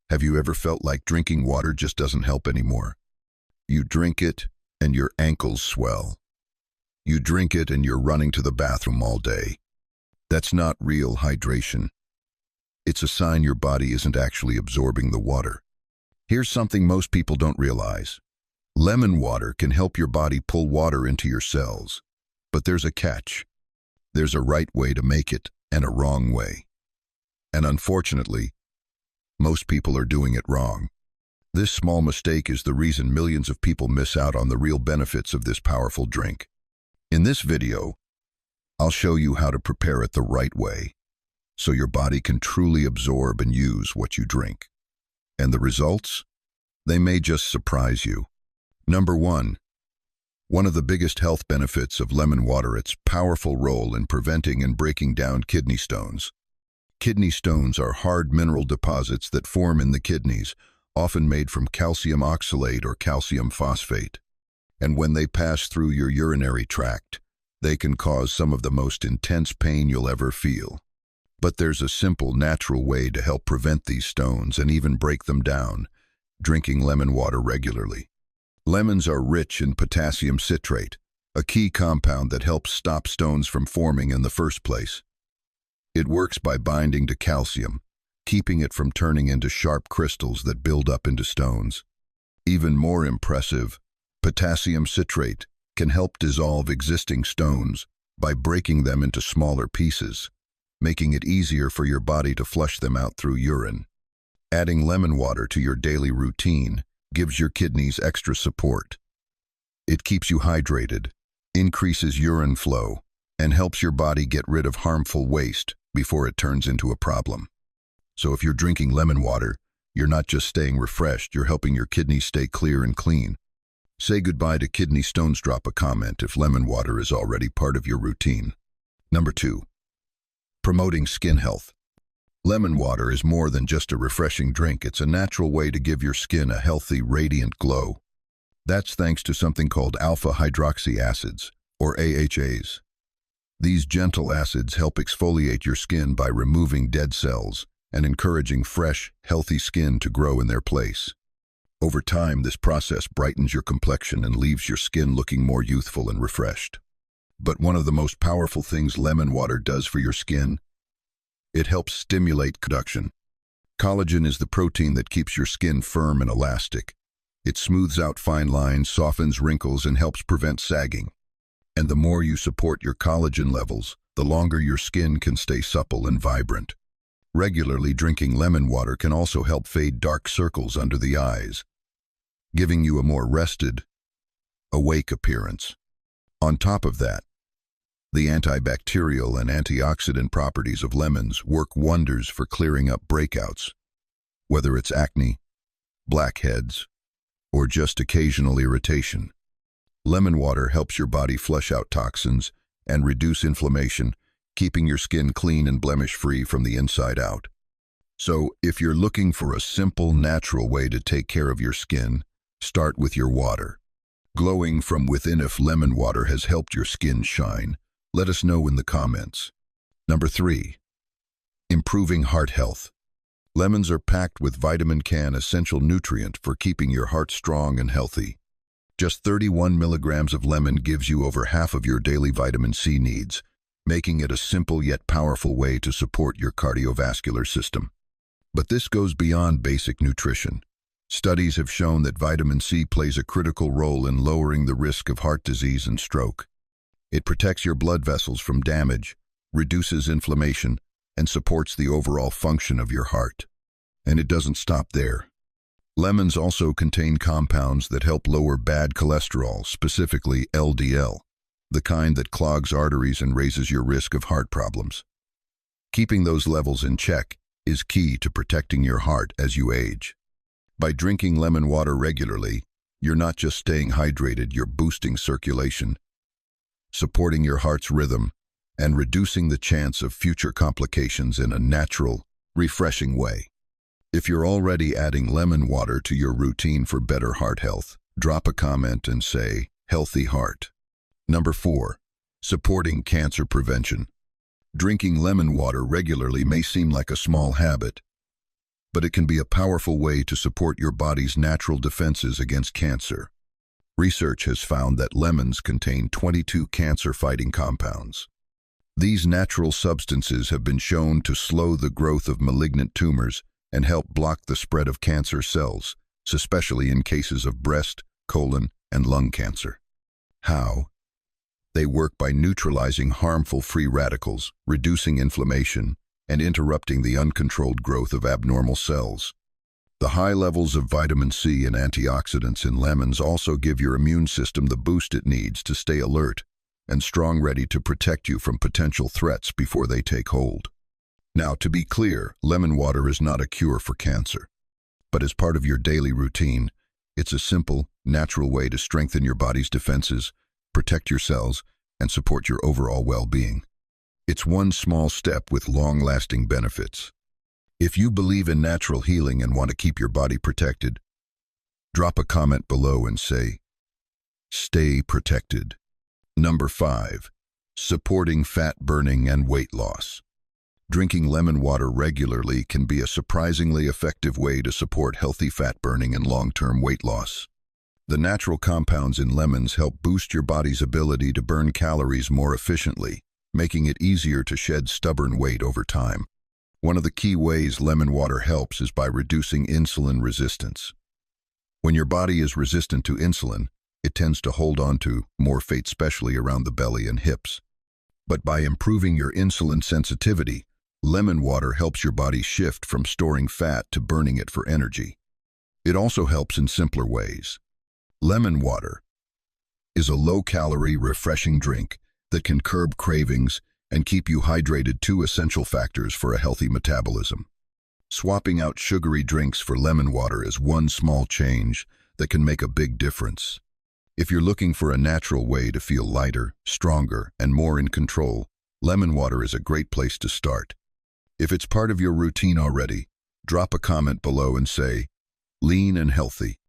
Have you ever felt like drinking water just doesn't help anymore? You drink it and your ankles swell. You drink it and you're running to the bathroom all day. That's not real hydration. It's a sign your body isn't actually absorbing the water. Here's something most people don't realize. Lemon water can help your body pull water into your cells. But there's a catch. There's a right way to make it and a wrong way. And unfortunately, most people are doing it wrong. This small mistake is the reason millions of people miss out on the real benefits of this powerful drink. In this video, I'll show you how to prepare it the right way, so your body can truly absorb and use what you drink. And the results? They may just surprise you. Number 1. One of the biggest health benefits of lemon water, its powerful role in preventing and breaking down kidney stones. Kidney stones are hard mineral deposits that form in the kidneys, often made from calcium oxalate or calcium phosphate. And when they pass through your urinary tract, they can cause some of the most intense pain you'll ever feel. But there's a simple, natural way to help prevent these stones and even break them down: drinking lemon water regularly. Lemons are rich in potassium citrate, a key compound that helps stop stones from forming in the first place. It works by binding to calcium, keeping it from turning into sharp crystals that build up into stones. Even more impressive, potassium citrate can help dissolve existing stones by breaking them into smaller pieces, making it easier for your body to flush them out through urine. Adding lemon water to your daily routine gives your kidneys extra support. It keeps you hydrated, increases urine flow, and helps your body get rid of harmful waste before it turns into a problem. So if you're drinking lemon water, you're not just staying refreshed, you're helping your kidneys stay clear and clean. Say goodbye to kidney stones. Drop a comment if lemon water is already part of your routine. Number 2. Promoting skin health. Lemon water is more than just a refreshing drink. It's a natural way to give your skin a healthy, radiant glow. That's thanks to something called alpha hydroxy acids, or AHAs. These gentle acids help exfoliate your skin by removing dead cells and encouraging fresh, healthy skin to grow in their place. Over time, this process brightens your complexion and leaves your skin looking more youthful and refreshed. But one of the most powerful things lemon water does for your skin, it helps stimulate production. Collagen is the protein that keeps your skin firm and elastic. It smooths out fine lines, softens wrinkles, and helps prevent sagging. And the more you support your collagen levels, the longer your skin can stay supple and vibrant. Regularly drinking lemon water can also help fade dark circles under the eyes, giving you a more rested, awake appearance. On top of that, the antibacterial and antioxidant properties of lemons work wonders for clearing up breakouts, whether it's acne, blackheads, or just occasional irritation. Lemon water helps your body flush out toxins and reduce inflammation, keeping your skin clean and blemish-free from the inside out. So, if you're looking for a simple, natural way to take care of your skin, start with your water. Glowing from within. If lemon water has helped your skin shine, let us know in the comments. Number 3. Improving heart health. Lemons are packed with vitamin K, an essential nutrient for keeping your heart strong and healthy. Just 31 milligrams of lemon gives you over half of your daily vitamin C needs, making it a simple yet powerful way to support your cardiovascular system. But this goes beyond basic nutrition. Studies have shown that vitamin C plays a critical role in lowering the risk of heart disease and stroke. It protects your blood vessels from damage, reduces inflammation, and supports the overall function of your heart. And it doesn't stop there. Lemons also contain compounds that help lower bad cholesterol, specifically LDL, the kind that clogs arteries and raises your risk of heart problems. Keeping those levels in check is key to protecting your heart as you age. By drinking lemon water regularly, you're not just staying hydrated, you're boosting circulation, supporting your heart's rhythm, and reducing the chance of future complications in a natural, refreshing way. If you're already adding lemon water to your routine for better heart health, drop a comment and say, "Healthy heart." Number 4. Supporting cancer prevention. Drinking lemon water regularly may seem like a small habit, but it can be a powerful way to support your body's natural defenses against cancer. Research has found that lemons contain 22 cancer-fighting compounds. These natural substances have been shown to slow the growth of malignant tumors and help block the spread of cancer cells, especially in cases of breast, colon, and lung cancer. How? They work by neutralizing harmful free radicals, reducing inflammation, and interrupting the uncontrolled growth of abnormal cells. The high levels of vitamin C and antioxidants in lemons also give your immune system the boost it needs to stay alert and strong, ready to protect you from potential threats before they take hold. Now, to be clear, lemon water is not a cure for cancer, but as part of your daily routine, it's a simple, natural way to strengthen your body's defenses, protect your cells, and support your overall well-being. It's one small step with long-lasting benefits. If you believe in natural healing and want to keep your body protected, drop a comment below and say, "Stay protected." Number 5. Supporting fat burning and weight loss. Drinking lemon water regularly can be a surprisingly effective way to support healthy fat burning and long-term weight loss. The natural compounds in lemons help boost your body's ability to burn calories more efficiently, making it easier to shed stubborn weight over time. One of the key ways lemon water helps is by reducing insulin resistance. When your body is resistant to insulin, it tends to hold on to more fat, especially around the belly and hips. But by improving your insulin sensitivity, lemon water helps your body shift from storing fat to burning it for energy. It also helps in simpler ways. Lemon water is a low-calorie, refreshing drink that can curb cravings and keep you hydrated, two essential factors for a healthy metabolism. Swapping out sugary drinks for lemon water is one small change that can make a big difference. If you're looking for a natural way to feel lighter, stronger, and more in control, lemon water is a great place to start. If it's part of your routine already, drop a comment below and say, "Lean and healthy."